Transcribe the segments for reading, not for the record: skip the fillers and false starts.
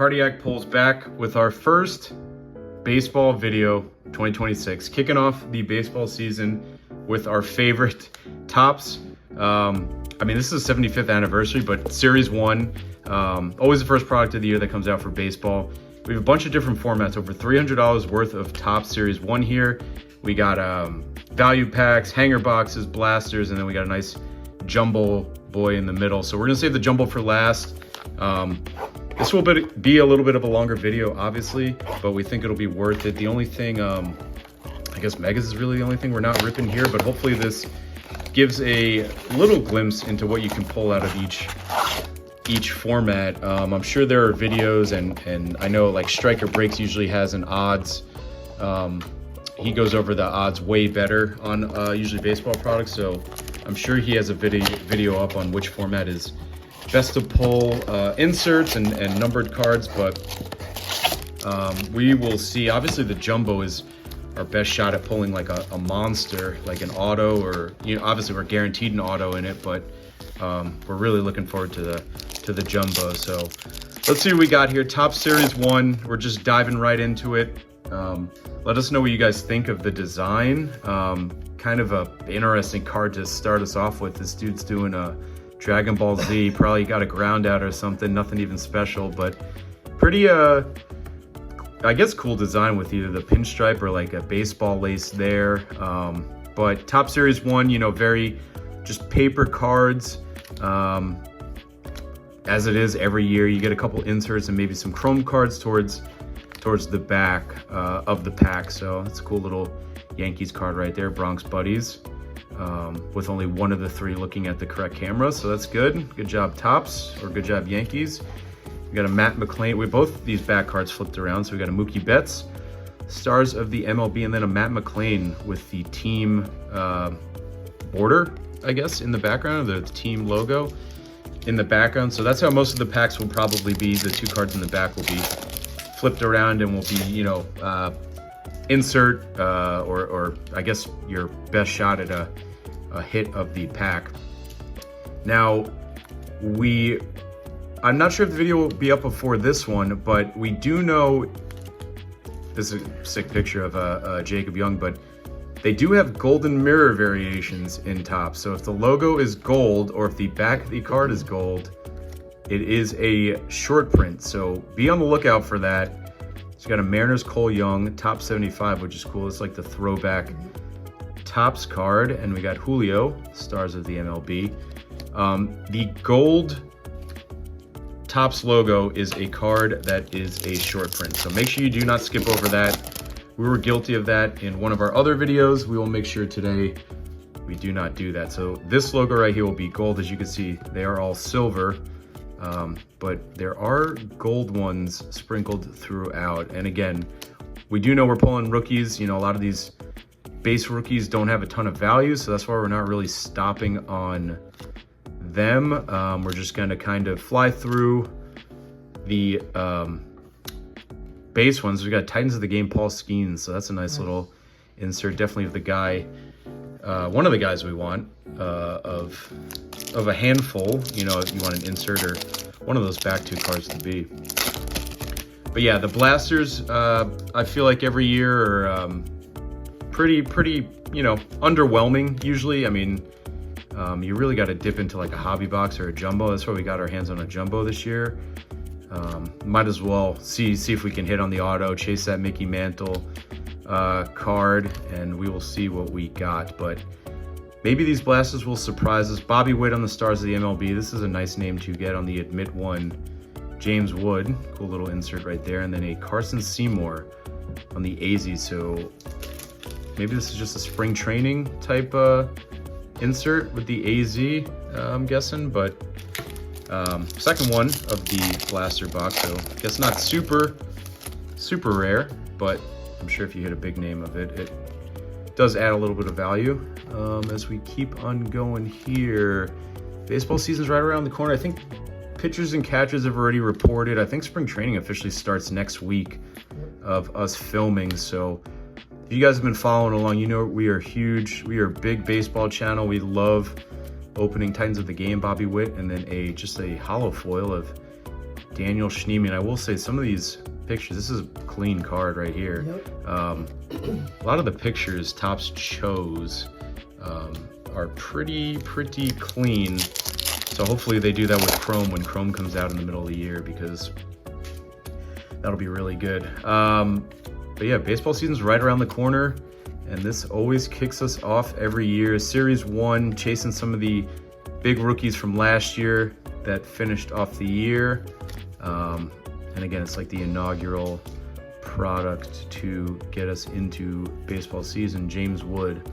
Cardiac pulls back with our first baseball video 2026, kicking off the baseball season with our favorite Topps. I mean, this is the 75th anniversary, but Series 1, always the first product of the year that comes out for baseball. We have a bunch of different formats, over $300 worth of Topps Series 1 here. We got value packs, hanger boxes, blasters, and then we got a nice jumbo boy in the middle. So we're gonna save the jumbo for last. This will be a little bit of a longer video, obviously, but we think it'll be worth it. The only thing, I guess Megas is really the only thing we're not ripping here, but hopefully this gives a little glimpse into what you can pull out of each format. I'm sure there are videos, and I know like Striker Breaks usually has an odds. He goes over the odds way better on usually baseball products, so I'm sure he has a video up on which format is best to pull inserts and numbered cards, but we will see. Obviously the jumbo is our best shot at pulling like a monster, like an auto, or, you know, obviously we're guaranteed an auto in it, but we're really looking forward to the jumbo. So let's see what we got here. Topps Series 1, we're just diving right into it. Let us know what you guys think of the design. Kind of a interesting card to start us off with. This dude's doing a Dragon Ball Z, probably got a ground out or something, nothing even special, but pretty, I guess cool design with either the pinstripe or like a baseball lace there. But Topps Series 1, you know, very just paper cards. As it is every year, you get a couple inserts and maybe some chrome cards towards the back of the pack. So it's a cool little Yankees card right there, Bronx Buddies. With only one of the three looking at the correct camera, so that's good. Good job Topps, or good job Yankees. We got a Matt McLain. We both these back cards flipped around, so we got a Mookie Betts, Stars of the MLB, and then a Matt McLain with the team border, I guess, in the background, the team logo in the background. So that's how most of the packs will probably be. The two cards in the back will be flipped around and will be, you know, insert or I guess your best shot at a hit of the pack. Now, I'm not sure if the video will be up before this one, but we do know, this is a sick picture of Jacob Young, but they do have golden mirror variations in Topps. So if the logo is gold, or if the back of the card is gold, it is a short print. So be on the lookout for that. So you got a Mariners Cole Young, top 75, which is cool. It's like the throwback Topps card. And we got Julio, Stars of the MLB. The gold Topps logo is a card that is a short print. So make sure you do not skip over that. We were guilty of that in one of our other videos. We will make sure today we do not do that. So this logo right here will be gold. As you can see, they are all silver. But there are gold ones sprinkled throughout. And again, we do know we're pulling rookies. You know, a lot of these base rookies don't have a ton of value, so that's why we're not really stopping on them. We're just gonna kind of fly through the base ones. We got Titans of the Game, Paul Skeens, so that's a nice little insert. Definitely the guy, one of the guys we want of a handful, you know, if you want an insert or one of those back two cards to be. But yeah, the blasters, I feel like every year are pretty, you know, underwhelming usually. I mean, you really got to dip into like a hobby box or a jumbo. That's why we got our hands on a jumbo this year. Might as well see if we can hit on the auto, chase that Mickey Mantle card, and we will see what we got. But maybe these blasters will surprise us. Bobby Witt on the Stars of the MLB. This is a nice name to get on the Admit One. James Wood, cool little insert right there. And then a Carson Seymour on the 𝐬𝐫𝐬. So maybe this is just a spring training type insert with the 𝐬𝐫𝐬, I'm guessing. But second one of the blaster box. So I guess not super rare, but I'm sure if you hit a big name of it, it does add a little bit of value. As we keep on going here, baseball season's right around the corner. I think pitchers and catchers have already reported. I think spring training officially starts next week of us filming. So if you guys have been following along, you know we are huge. We are a big baseball channel. We love opening Titans of the Game, Bobby Witt, and then just a hollow foil of 𝐬𝐮𝐬𝐜. And I will say some of these pictures, this is a clean card right here. Yep. A lot of the pictures Topps chose are pretty clean. So hopefully they do that with Chrome when Chrome comes out in the middle of the year, because that'll be really good. But yeah, baseball season's right around the corner, and this always kicks us off every year. Series 1, chasing some of the big rookies from last year that finished off the year. And again, it's like the inaugural product to get us into baseball season. James Wood,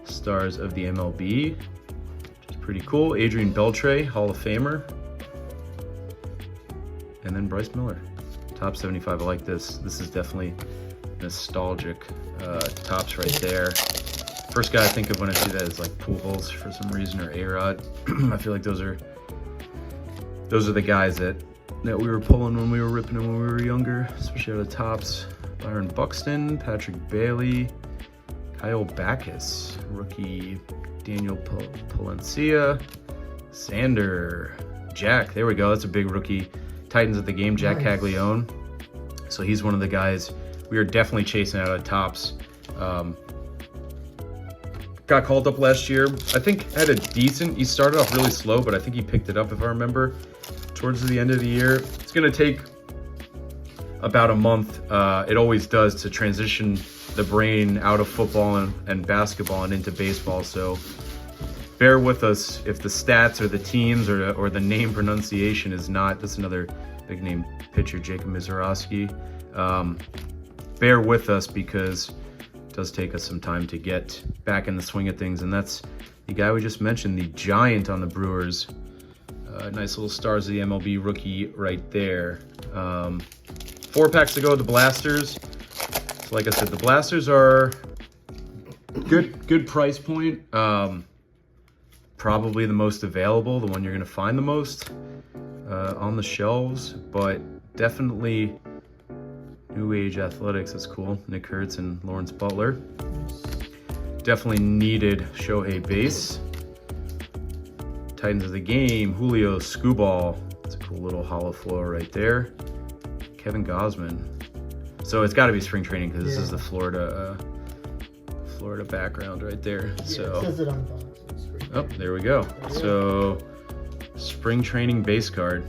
stars of the MLB, which is pretty cool. Adrian Beltre, Hall of Famer. And then Bryce Miller, top 75. I like this. This is definitely nostalgic. Tops right there. First guy I think of when I see that is like Pujols for some reason, or 𝐸_ROD. I feel like those are the guys that we were pulling when we were ripping them when we were younger, especially out of Topps. Byron Buxton, Patrick Bailey, Kyle Backus, rookie Daniel Palencia, Sander, Jack, there we go, that's a big rookie. Titans at the game, Jack 𝐃𝐨𝐬. So he's one of the guys we are definitely chasing out of Topps. Got called up last year. I think had a decent, he started off really slow, but I think he picked it up, if I remember, towards the end of the year. It's gonna take about a month, it always does, to transition the brain out of football and basketball and into baseball. So bear with us if the stats or the teams or the name pronunciation is not. That's another big name pitcher, Jacob Mizorowski. Bear with us because it does take us some time to get back in the swing of things. And that's the guy we just mentioned, the Giant on the Brewers. Nice little stars of the MLB rookie right there. 4 packs to go, the Blasters. So like I said, the Blasters are good price point. Probably the most available, the one you're gonna find the most on the shelves, but definitely New Age Athletics, that's cool. Nick Kurtz and Lawrence Butler. Definitely needed Shohei base. Titans of the game, Julio Scuball. That's a cool little hollow flow right there. Kevin Gausman. So it's got to be spring training because this is the Florida background right there. Yeah, so it says it on the box. Oh, there we go. So spring training base card.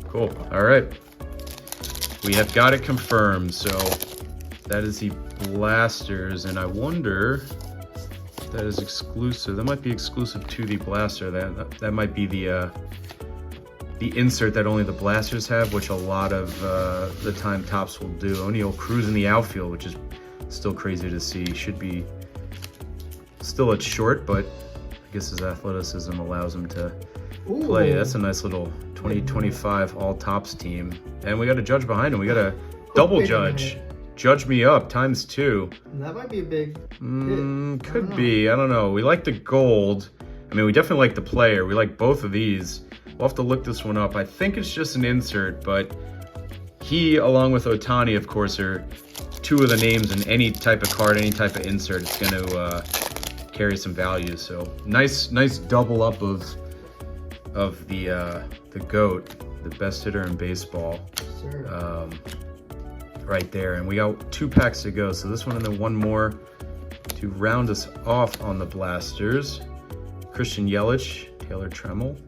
Cool. All right. We have got it confirmed. So that is the Blasters, and I wonder if that is exclusive. That might be exclusive to the Blaster. That might be the insert that only the Blasters have, which a lot of the time Topps will do. O'Neal Cruz in the outfield, which is still crazy to see. Should be still at short, but I guess his athleticism allows him to play. That's a nice little 2025 all Topps team. And we got a judge behind him. We got a double judge. Judge me up ×2. That might be a big could be. I don't know. We like the gold. I mean, we definitely like the player. We like both of these. We'll have to look this one up. I think it's just an insert, but he, along with Ohtani, of course, are 2 of the names in any type of card, any type of insert. It's going to carry some value. So nice double up of the GOAT, the best hitter in baseball, right there. And we got 2 packs to go. So this one and then one more to round us off on the Blasters. Christian Yelich, Taylor Trammell,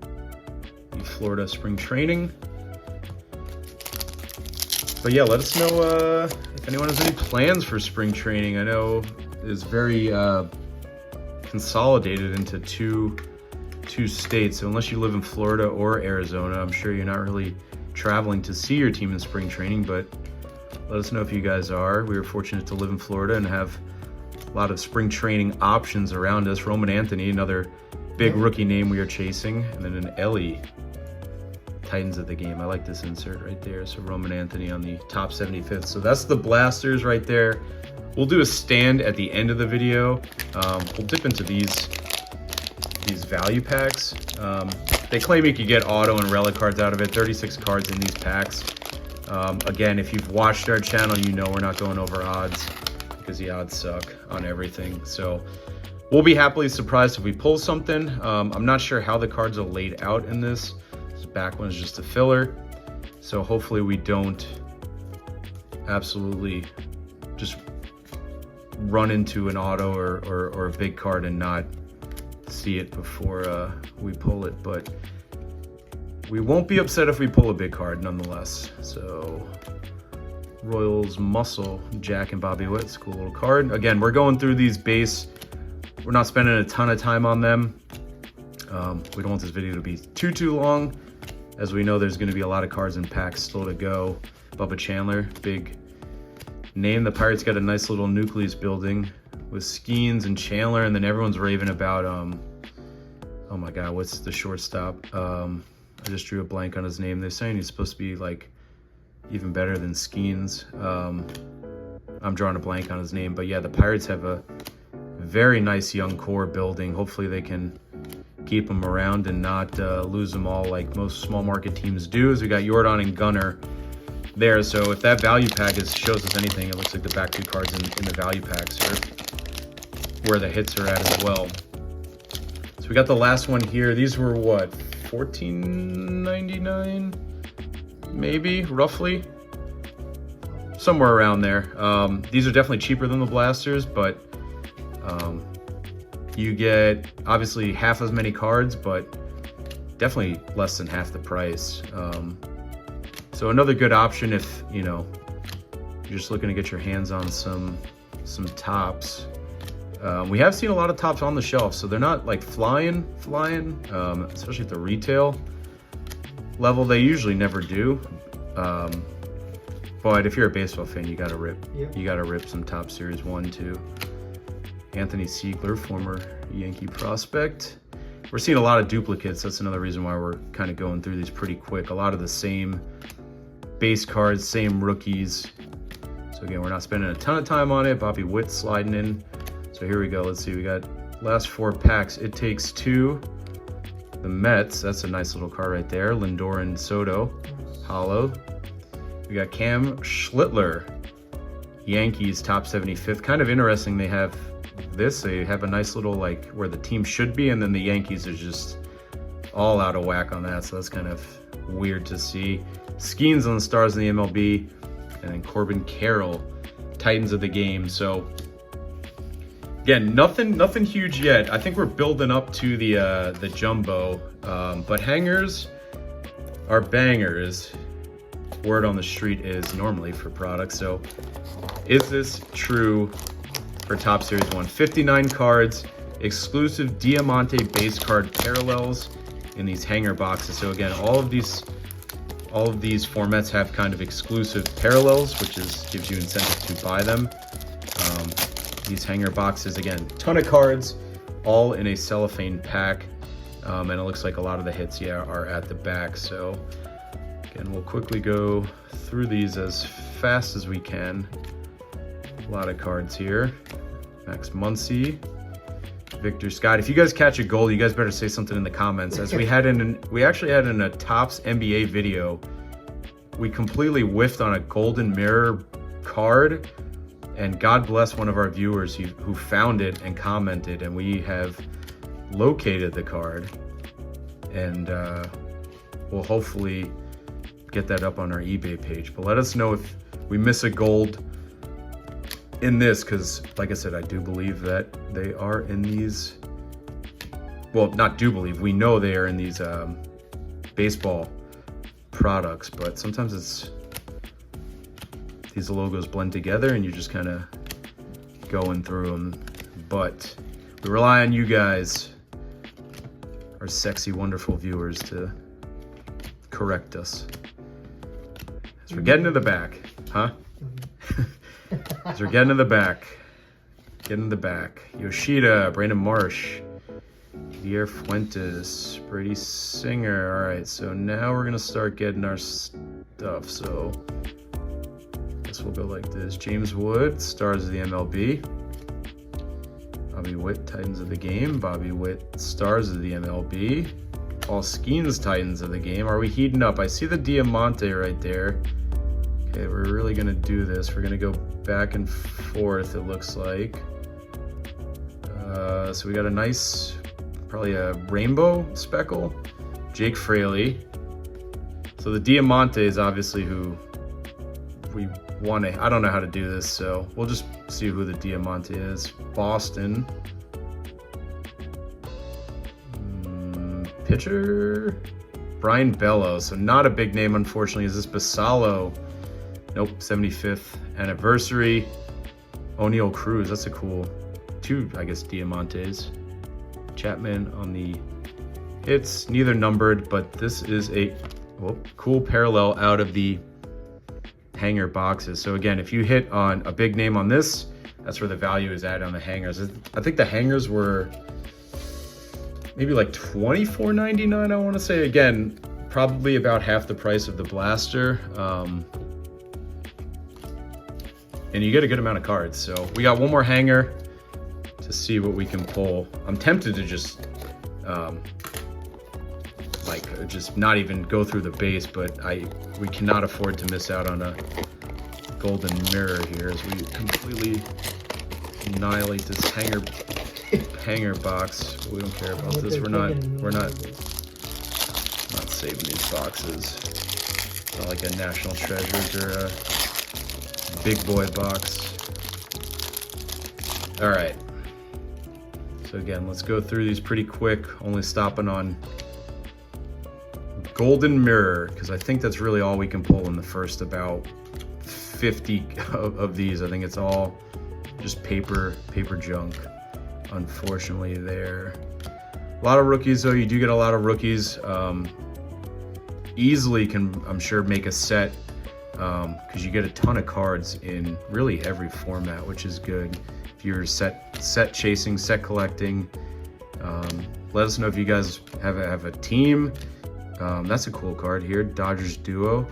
the Florida spring training. But yeah, let us know if anyone has any plans for spring training. I know it's very consolidated into two states. So unless you live in Florida or Arizona, I'm sure you're not really traveling to see your team in spring training, but let us know if you guys are. We were fortunate to live in Florida and have a lot of spring training options around us. Roman Anthony, another big rookie name we are chasing, and then an Ellie. Titans of the game. I like this insert right there. So Roman Anthony on the top 75th. So that's the Blasters right there. We'll do a stand at the end of the video. We'll dip into these value packs. They claim you could get auto and relic cards out of it. 36 cards in these packs. Again, if you've watched our channel, you know we're not going over odds because the odds suck on everything. So we'll be happily surprised if we pull something. I'm not sure how the cards are laid out in this. This back one is just a filler. So hopefully we don't absolutely just run into an auto or a big card and not see it before we pull it. But we won't be upset if we pull a big card nonetheless. So Royals Muscle, Jack and Bobby Witt, it's a cool little card. Again, we're going through these base. We're not spending a ton of time on them. We don't want this video to be too long. As we know, there's going to be a lot of cards and packs still to go. Bubba Chandler, big name. The Pirates got a nice little nucleus building with 𝐃𝐨𝐧'𝐭 and Chandler, and then everyone's raving about, oh my God, what's the shortstop? I just drew a blank on his name. They're saying he's supposed to be like even better than 𝐃𝐨𝐧'𝐭. I'm drawing a blank on his name, but yeah, the Pirates have a very nice young core building. Hopefully they can keep them around and not lose them all like most small market teams do. As we got 𝐬𝐮𝐬𝐫𝐞 and Gunnar there. So if that value pack shows us anything, it looks like the back two cards in the value packs are where the hits are at as well. So we got the last one here. These were what, $14.99 maybe, roughly, somewhere around there. These are definitely cheaper than the blasters, but you get obviously half as many cards, but definitely less than half the price. So another good option if, you know, you're just looking to get your hands on some tops. We have seen a lot of tops on the shelf, so they're not like flying, especially at the retail level. They usually never do. But if you're a baseball fan, you gotta rip. Yep. You gotta rip some Top Series 1, 2. Anthony Siegler, former Yankee prospect. We're seeing a lot of duplicates. That's another reason why we're kind of going through these pretty quick. A lot of the same base cards, same rookies. So again, we're not spending a ton of time on it. Bobby Witt sliding in. So here we go. Let's see. We got last 4 packs. It Takes Two. The Mets. That's a nice little card right there. Lindor and Soto. Hollow. We got Cam Schlittler. Yankees top 75th. Kind of interesting. They have this. They have a nice little like where the team should be, and then the Yankees are just all out of whack on that. So that's kind of weird to see. 𝐾𝐨𝐧'𝐭 on the Stars in the MLB, and then Corbin Carroll, Titans of the Game. So again, nothing huge yet. I think we're building up to the jumbo, but hangers are bangers. Word on the street is normally for products. So is this true for Top Series 1? 59 cards, exclusive Diamante base card parallels in these hanger boxes. So again, all of these formats have kind of exclusive parallels, which gives you incentive to buy them. These hanger boxes, again, ton of cards, all in a cellophane pack, and it looks like a lot of the hits, are at the back. So again, we'll quickly go through these as fast as we can. A lot of cards here. Max Muncy, Victor Scott. If you guys catch a goal, you guys better say something in the comments. As we actually had in a Topps NBA video, we completely whiffed on a golden mirror card, and God bless one of our viewers who found it and commented, and we have located the card, and we'll hopefully get that up on our eBay page. But let us know if we miss a gold in this, because like I said, I do believe that they are in these, well, not do believe, we know they are in these baseball products, but sometimes these logos blend together and you're just kind of going through them. But we rely on you guys, our sexy, wonderful viewers, to correct us. As we're getting to the back, huh? As we're getting to the back. Yoshida, Brandon Marsh, Javier Fuentes, Brady Singer. All right, so now we're gonna start getting our stuff. So I guess we'll go like this. James Wood, Stars of the MLB. Bobby Witt, Titans of the Game. Bobby Witt, Stars of the MLB. Paul Skeens, Titans of the Game. Are we heating up? I see the Diamante right there. Okay, we're really gonna do this. We're gonna go back and forth, it looks like. So we got a nice, probably a rainbow speckle. Jake Fraley. So the Diamante is obviously who we want to, I don't know how to do this, so we'll just see who the Diamante is. Boston. Pitcher, Brian Bello. So not a big name, unfortunately. Is this Basalo? Nope, 75th anniversary. O'Neill Cruz, that's a cool, two, I guess, Diamantes. Chapman on the hits, neither numbered, but this is a cool parallel out of the hanger boxes. So again, if you hit on a big name on this, that's where the value is at on the hangers. I think the hangers were maybe like $24.99, I want to say. Again, probably about half the price of the blaster. And you get a good amount of cards. So we got one more hanger to see what we can pull. I'm tempted to just just not even go through the base, but we cannot afford to miss out on a golden mirror here as we completely annihilate this hanger box. We don't care about this. We're not saving these boxes. It's not like a National Treasures or a big boy box. All right. So again, let's go through these pretty quick, only stopping on golden mirror, because I think that's really all we can pull in the first about 50 of these. I think it's all just paper junk, unfortunately. There, a lot of rookies though. You do get a lot of rookies. Easily can, I'm sure, make a set, because you get a ton of cards in really every format, which is good. If you're set chasing, set collecting, let us know if you guys have a team. That's a cool card here. Dodgers duo,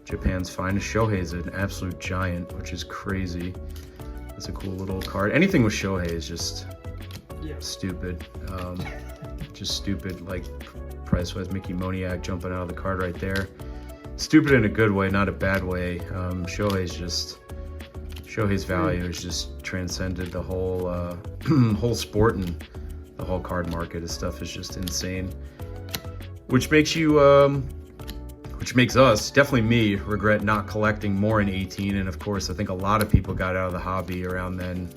Japan's finest. Shohei is an absolute giant, which is crazy. That's a cool little card. Anything with Shohei is just stupid. Just stupid, like price-wise. Mickey Moniak jumping out of the card right there. Stupid in a good way, not a bad way. Shohei's value has just transcended the whole whole sport and the whole card market. His stuff is just insane. Which makes us, definitely me, regret not collecting more in 18. And of course, I think a lot of people got out of the hobby around then.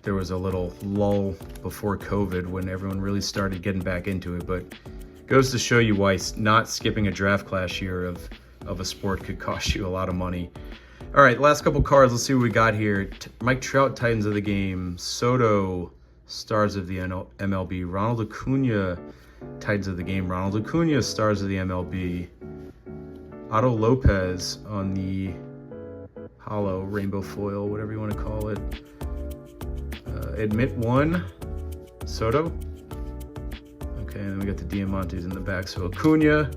There was a little lull before COVID when everyone really started getting back into it. But goes to show you why not skipping a draft class year of a sport could cost you a lot of money. All right, last couple cards. Let's see what we got here. Mike Trout, Titans of the Game. Soto, Stars of the MLB. Ronald Acuna, Titans of the Game. Ronald Acuna, Stars of the MLB. Otto Lopez on the hollow rainbow foil, whatever you want to call it. Admit one, Soto. Okay, and then we got the Diamantes in the back. So Acuna,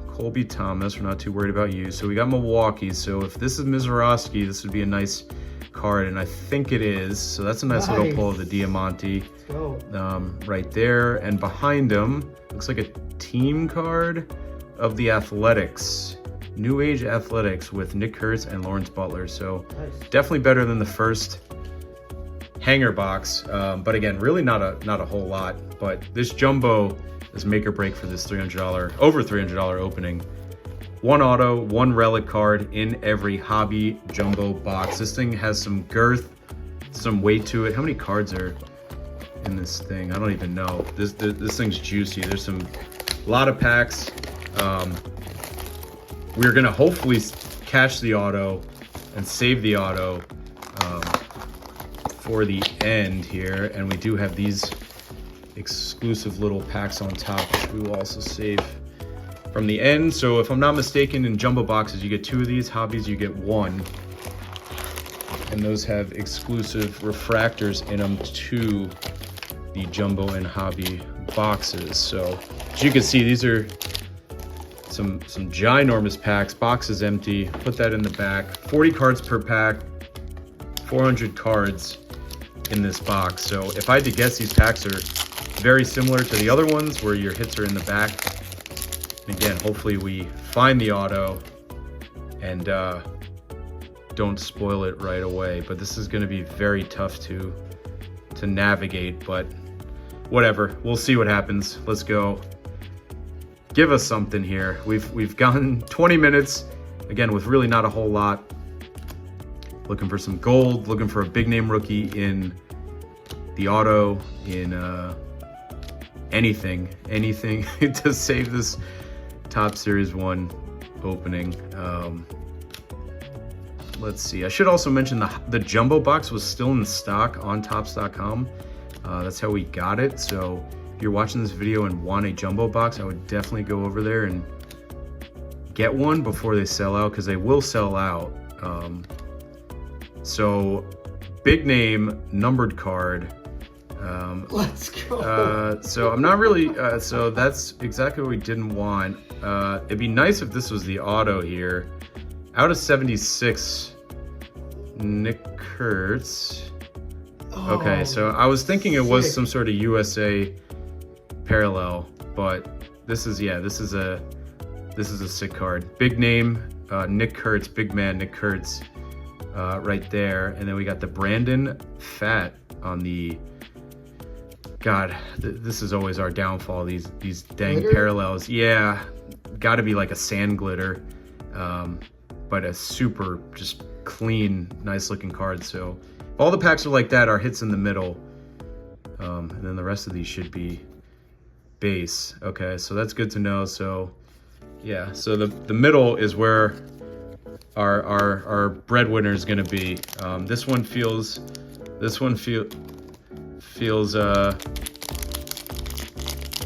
Colby Thomas. We're not too worried about you. So we got Milwaukee. So if this is Mizorowski, this would be a nice card, and I think it is. So that's a nice little pull of the Diamante right there. And behind him, looks like a team card of the Athletics. New Age Athletics with Nick Kurtz and Lawrence Butler. So definitely better than the first hanger box. But again, really not a whole lot. But this jumbo is make or break for this $300, over $300 opening. One auto, one relic card in every hobby jumbo box. This thing has some girth, some weight to it. How many cards are in this thing? I don't even know. This thing's juicy. There's a lot of packs. We're gonna hopefully catch the auto and save the auto for the end here. And we do have these exclusive little packs on top, which we will also save from the end. So if I'm not mistaken, in jumbo boxes, you get 2 of these. Hobbies, you get 1. And those have exclusive refractors in them to the jumbo and hobby boxes. So as you can see, these are some ginormous packs. Box is empty. Put that in the back. 40 cards per pack, 400 cards in this box. So if I had to guess, these packs are very similar to the other ones where your hits are in the back. And again, hopefully we find the auto and don't spoil it right away. But this is going to be very tough to navigate, but whatever. We'll see what happens. Let's go. give us something here. We've gone 20 minutes, again, with really not a whole lot. Looking for some gold, looking for a big name rookie in the auto, in anything to save this Topps Series 1 opening. Let's see. I should also mention the jumbo box was still in stock on Topps.com. That's how we got it. So if you're watching this video and want a jumbo box, I would definitely go over there and get one before they sell out, because they will sell out. So big name numbered card. Let's go. So I'm not really, so that's exactly what we didn't want. It'd be nice if this was the auto here. Out of 76, 𝐬𝐻𝐫𝐞. Oh, Okay, so I was thinking it was sick. some sort of USA parallel, but this is, yeah, this is a sick card. Big name, 𝐬𝐻𝐫𝐞, big man 𝐬𝐻𝐫𝐞, right there. And then we got the Brandon Pfaadt on the, God, this is always our downfall, these dang Glitter? parallels. Yeah, gotta be like a sand glitter, but a super just clean, nice looking card. So all the packs are like that, our hits in the middle, and then the rest of these should be base. Okay, so that's good to know. So yeah, so the middle is where our breadwinner is gonna be. This one feels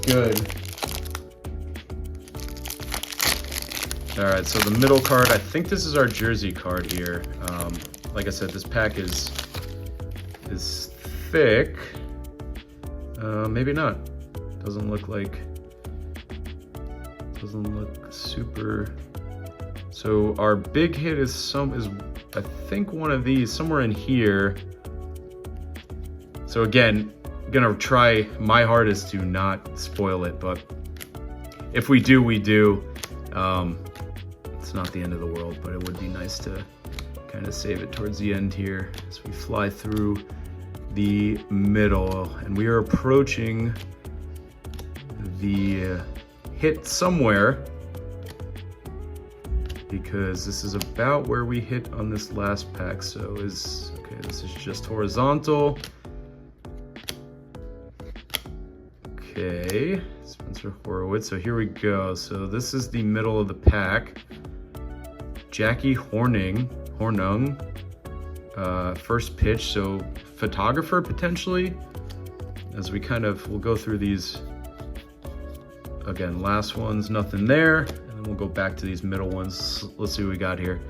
good. All right, so the middle card, I think this is our jersey card here. Like I said, this pack is thick. Maybe not. Doesn't look super. So our big hit is I think one of these somewhere in here. So again, I'm gonna try my hardest to not spoil it, but if we do, we do. It's not the end of the world, but it would be nice to kind of save it towards the end here as we fly through the middle. And we are approaching the hit somewhere, because this is about where we hit on this last pack. So okay, this is just horizontal. Okay, Spencer Horowitz. So here we go. So this is the middle of the pack. Jackie Hornung, first pitch. So photographer potentially, as we we'll go through these again. Last one's nothing there, and then we'll go back to these middle ones. Let's see what we got here.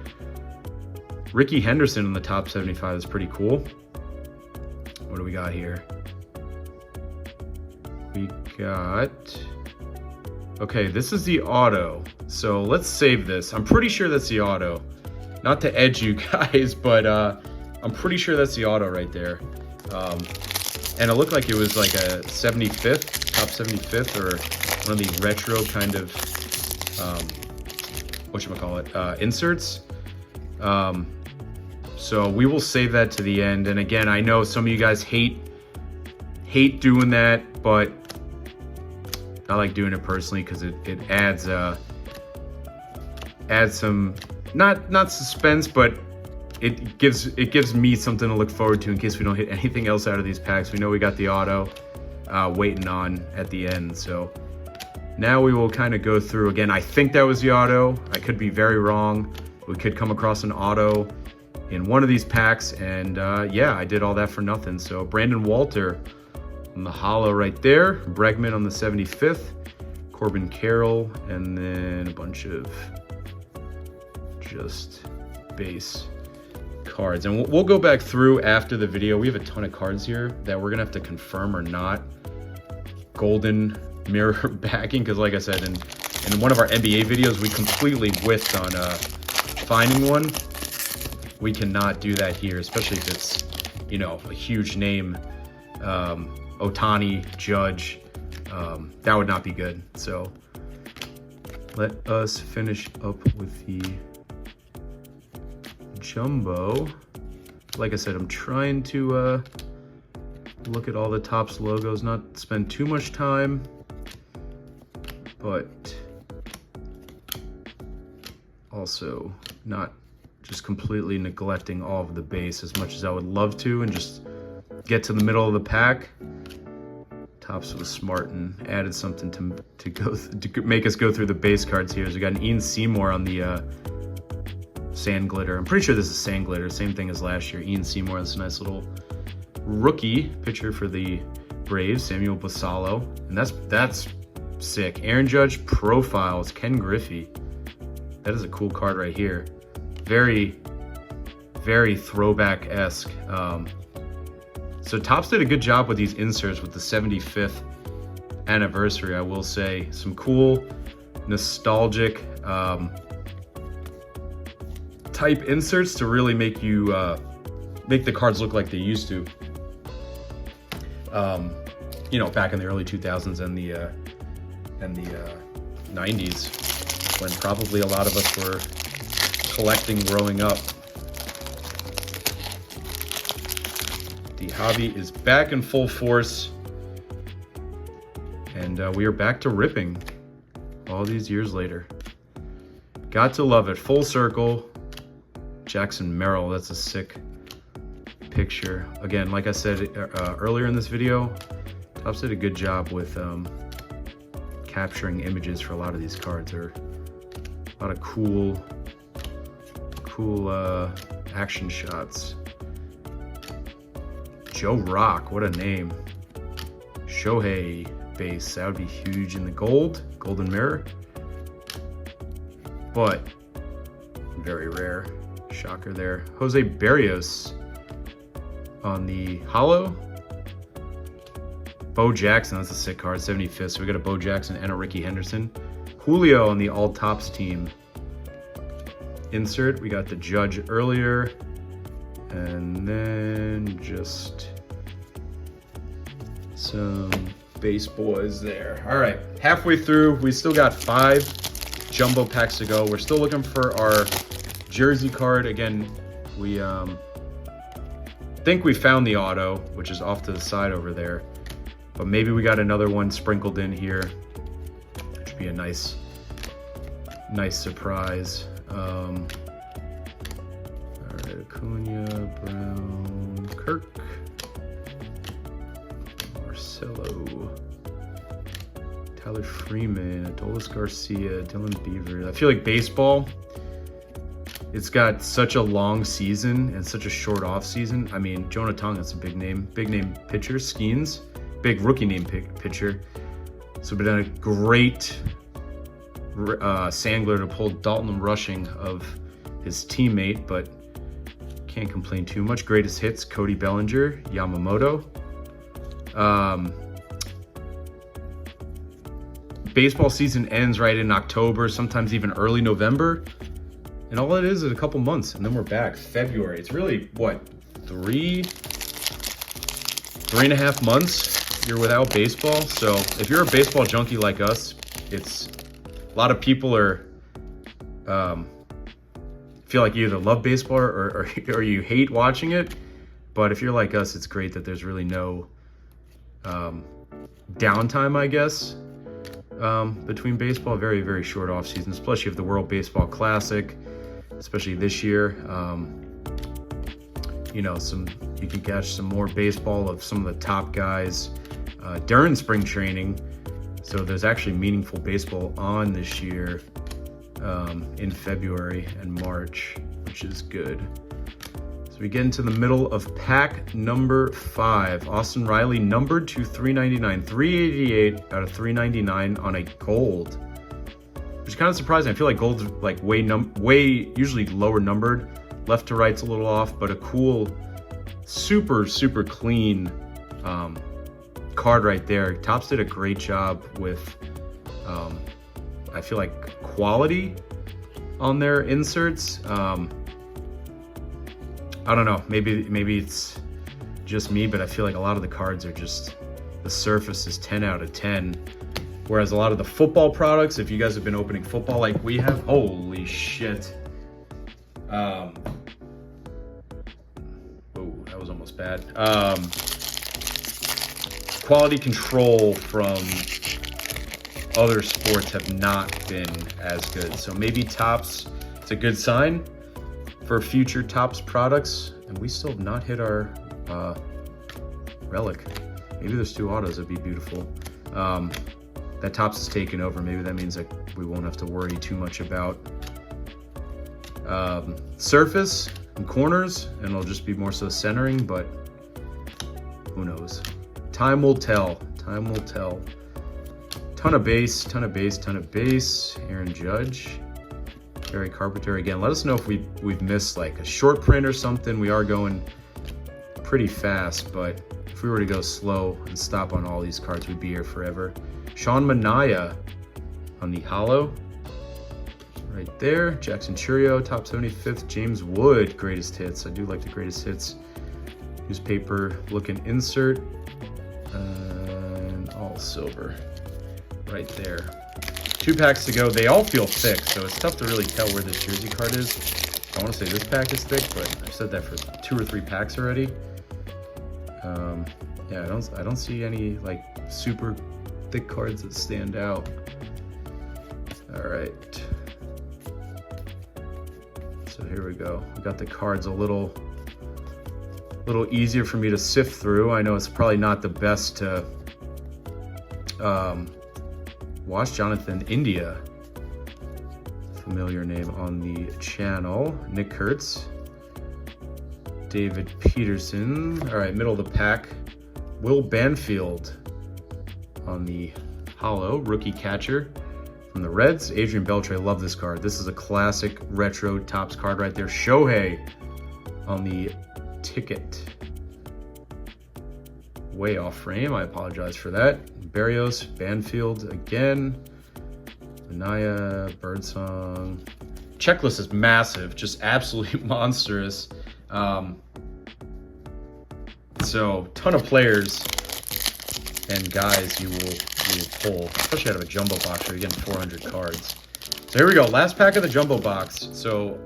Ricky Henderson in the top 75 is pretty cool. What do we got here? We got, okay, this is the auto. So let's save this. I'm pretty sure that's the auto. Not to edge you guys, but I'm pretty sure that's the auto right there. And it looked like it was like a 75th, top 75th, or one of these retro kind of, inserts. So we will save that to the end. And again, I know some of you guys hate doing that, but I like doing it personally because it adds some not suspense, but it gives me something to look forward to in case we don't hit anything else out of these packs. We know we got the auto waiting on at the end. So now we will kind of go through again. I think that was the auto. I could be very wrong. We could come across an auto in one of these packs, and yeah, I did all that for nothing. So Brandon Walter on the hollow right there, Bregman on the 75th, Corbin Carroll, and then a bunch of just base cards. And we'll go back through after the video. We have a ton of cards here that we're gonna have to confirm or not golden mirror backing, because like I said, in one of our NBA videos, we completely whiffed on finding one. We cannot do that here, especially if it's, you know, a huge name. Ohtani, Judge, that would not be good. So let us finish up with the jumbo. Like I said, I'm trying to look at all the Topps logos, not spend too much time, but also not just completely neglecting all of the base as much as I would love to and just get to the middle of the pack. Topps was smart and added something to make us go through the base cards here. So we got an 𝐬𝐮𝐬𝐫𝐞 on the sand glitter. I'm pretty sure this is sand glitter, same thing as last year. 𝐬𝐮𝐬𝐫𝐞, that's a nice little rookie pitcher for the Braves, Samuel Basallo, and that's sick. Aaron Judge profiles, Ken Griffey. That is a cool card right here. Very, very throwback-esque. So Topps did a good job with these inserts with the 75th anniversary, I will say. Some cool, nostalgic type inserts to really make you make the cards look like they used to. You know, back in the early 2000s and the 90s, when probably a lot of us were collecting growing up. The hobby is back in full force, and we are back to ripping all these years later. Got to love it. Full circle. Jackson Merrill, that's a sick picture. Again, like I said earlier in this video, Topps did a good job with capturing images for a lot of these cards. There are a lot of cool action shots. Joe Rock, what a name. Shohei base, that would be huge in the golden mirror. But very rare. Shocker there. Jose Barrios on the hollow. Bo Jackson, that's a sick card, 75th. So we got a Bo Jackson and a Ricky Henderson. Julio on the all Topps team. Insert, we got the Judge earlier. And then just some base boys there. All right, halfway through. We still got 5 jumbo packs to go. We're still looking for our jersey card. Again, we think we found the auto, which is off to the side over there. But maybe we got another one sprinkled in here. It should be a nice surprise. All right, Acuna, Brown, Kirk, Marcelo, Tyler Freeman, Adolis Garcia, Dylan Beaver. I feel like baseball, it's got such a long season and such a short off season. I mean, Jonah Tong, that's a big name pitcher. Skeens, big rookie name pitcher. So we've done a great Sandler to pull Dalton Rushing of his teammate, but can't complain too much. Greatest hits, Cody Bellinger, Yamamoto. Baseball season ends right in October, sometimes even early November. And all it is a couple months, and then we're back. February. It's really, what, 3.5 months you're without baseball. So if you're a baseball junkie like us, it's a lot of people are feel like you either love baseball or you hate watching it. But if you're like us, it's great that there's really no downtime, I guess, between baseball. Very, very short off seasons. Plus you have the World Baseball Classic, especially this year. You know, you can catch some more baseball of some of the top guys during spring training. So there's actually meaningful baseball on this year in February and March, which is good. So we get into the middle of pack number 5. Austin Riley numbered to 399, 388 out of 399 on a gold, which is kind of surprising. I feel like gold's like way usually lower numbered. Left to right's a little off, but a cool, super clean card right there. Topps did a great job with I feel like quality on their inserts. I don't know, maybe it's just me, but I feel like a lot of the cards are just, the surface is 10 out of 10. Whereas a lot of the football products, if you guys have been opening football like we have, holy shit. Oh, that was almost bad. Quality control from other sports have not been as good. So maybe Topps It's a good sign for future Topps products. And we still have not hit our relic. Maybe there's 2 autos, that'd be beautiful. That Topps is taking over. Maybe that means that we won't have to worry too much about surface and corners, and it'll just be more so centering, but who knows? Time will tell. Time will tell. Ton of base, ton of base, ton of base. Aaron Judge. Gary Carpenter again. Let us know if we've missed like a short print or something. We are going pretty fast, but if we were to go slow and stop on all these cards, we'd be here forever. Sean Manaea on the hollow. Right there. Jackson Churio, top 75th. James Wood, greatest hits. I do like the greatest hits. Newspaper looking insert. And all silver. Right there. 2 packs to go. They all feel thick, so it's tough to really tell where this jersey card is. I want to say this pack is thick, but I've said that for 2 or 3 packs already. Yeah, I don't see any like super thick cards that stand out. All right. So here we go. We got the cards a little easier for me to sift through. I know it's probably not the best to watch. Jonathan India, familiar name on the channel. Nick Kurtz, David Peterson. All right, middle of the pack. Will Banfield on the hollow, rookie catcher from the Reds. Adrian Beltre, love this card. This is a classic retro Topps card right there. Shohei on the ticket. Way off frame, I apologize for that. Barrios, Banfield again. Manaea, Birdsong. Checklist is massive, just absolutely monstrous. So, ton of players and guys you will pull, especially out of a jumbo box where you're getting 400 cards. So here we go, last pack of the jumbo box. So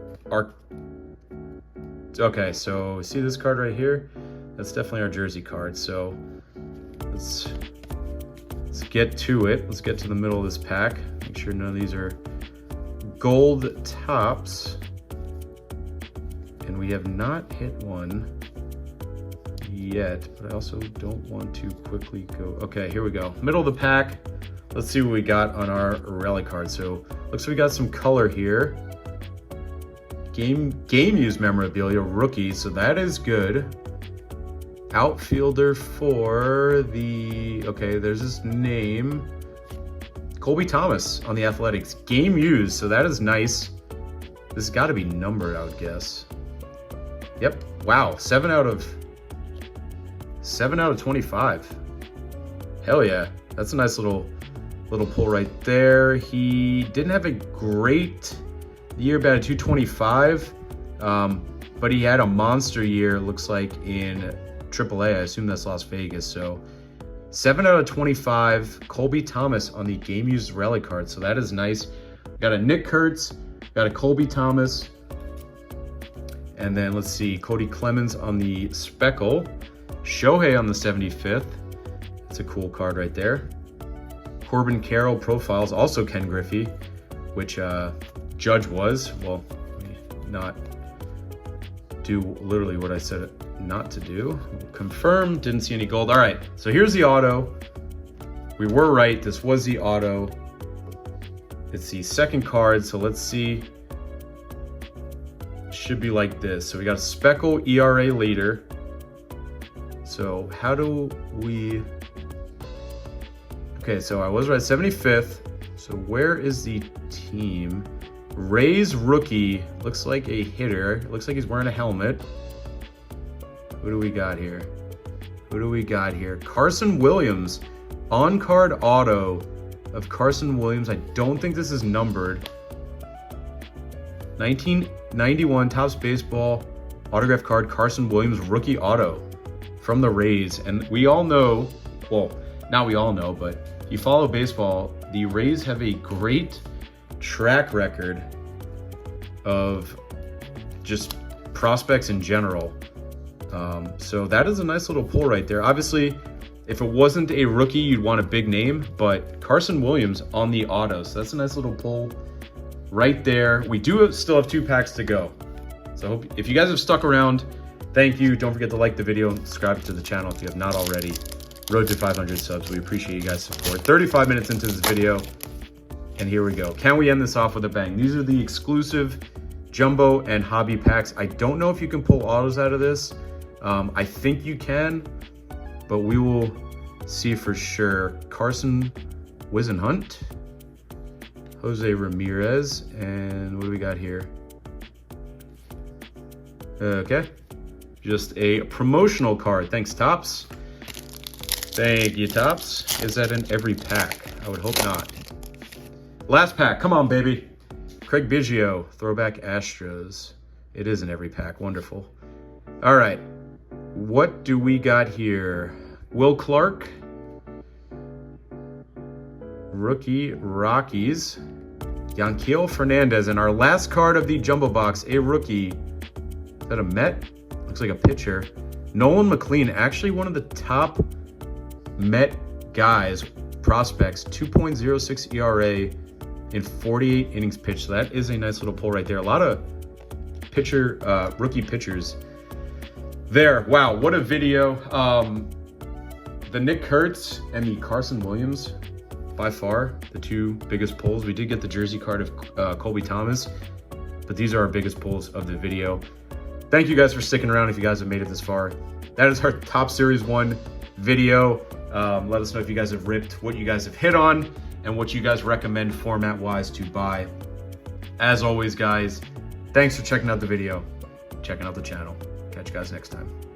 okay, so see this card right here? That's definitely our jersey card. So let's get to it. Let's get to the middle of this pack. Make sure none of these are gold Topps. And we have not hit one yet, but I also don't want to quickly go. Okay, here we go. Middle of the pack. Let's see what we got on our relic card. So looks like we got some color here. Game used memorabilia, rookie, so that is good. Outfielder for the, okay, there's his name. Colby Thomas on the Athletics. Game used, so that is nice. This has got to be numbered, I would guess. Yep, wow, 7 out of 25. Hell yeah, that's a nice little pull right there. He didn't have a great year, about a 225, but he had a monster year, looks like, in AAA. I assume that's Las Vegas. So 7 out of 25, Colby Thomas on the game used relic card. So that is nice. Got a Nick Kurtz, got a Colby Thomas, and then let's see, Cody Clemens on the Speckle, Shohei on the 75th. That's a cool card right there. Corbin Carroll profiles, also Ken Griffey, which Judge was. Well, not do literally what I said not to do. Confirm, didn't see any gold. All right, so here's the auto. We were right, this was the auto. It's the second card, so let's see. It should be like this. So we got a Speckle ERA leader. So how do we, okay, so I was right, 75th. So where is the team? Rays rookie, looks like a hitter. Looks like he's wearing a helmet. Who do we got here? Who do we got here? Carson Williams, on-card auto of Carson Williams. I don't think this is numbered. 1991 Topps Baseball autograph card, Carson Williams rookie auto from the Rays. And we all know, well, not we all know, but if you follow baseball, the Rays have a great track record of just prospects in general. So that is a nice little pull right there. Obviously, if it wasn't a rookie, you'd want a big name, but Carson Williams on the auto. So that's a nice little pull. right there. We do still have 2 packs to go. So I hope if you guys have stuck around, thank you. Don't forget to like the video and subscribe to the channel if you have not already. Road to 500 subs. We appreciate you guys' support. 35 minutes into this video, and here we go. Can we end this off with a bang? These are the exclusive jumbo and hobby packs. I don't know if you can pull autos out of this. I think you can, but we will see for sure. Carson Whisenhunt, Jose Ramirez, and what do we got here? Okay, just a promotional card. Thanks, Topps. Thank you, Topps. Is that in every pack? I would hope not. Last pack, come on, baby. Craig Biggio, throwback Astros. It is in every pack, wonderful. All right, what do we got here? Will Clark, rookie Rockies. Yanquiel Fernandez, and our last card of the jumbo box, a rookie. Is that a Met? Looks like a pitcher. Nolan McLean, actually one of the top Met guys, prospects, 2.06 ERA in 48 innings pitched. So that is a nice little pull right there. A lot of rookie pitchers there. Wow, what a video. The Nick Kurtz and the Carson Williams, by far the 2 biggest pulls. We did get the jersey card of Colby Thomas, but these are our biggest pulls of the video. Thank you guys for sticking around if you guys have made it this far. That is our Top Series 1 video. Let us know if you guys have ripped, what you guys have hit on, and what you guys recommend format-wise to buy. As always, guys, thanks for checking out the video, checking out the channel. Catch you guys next time.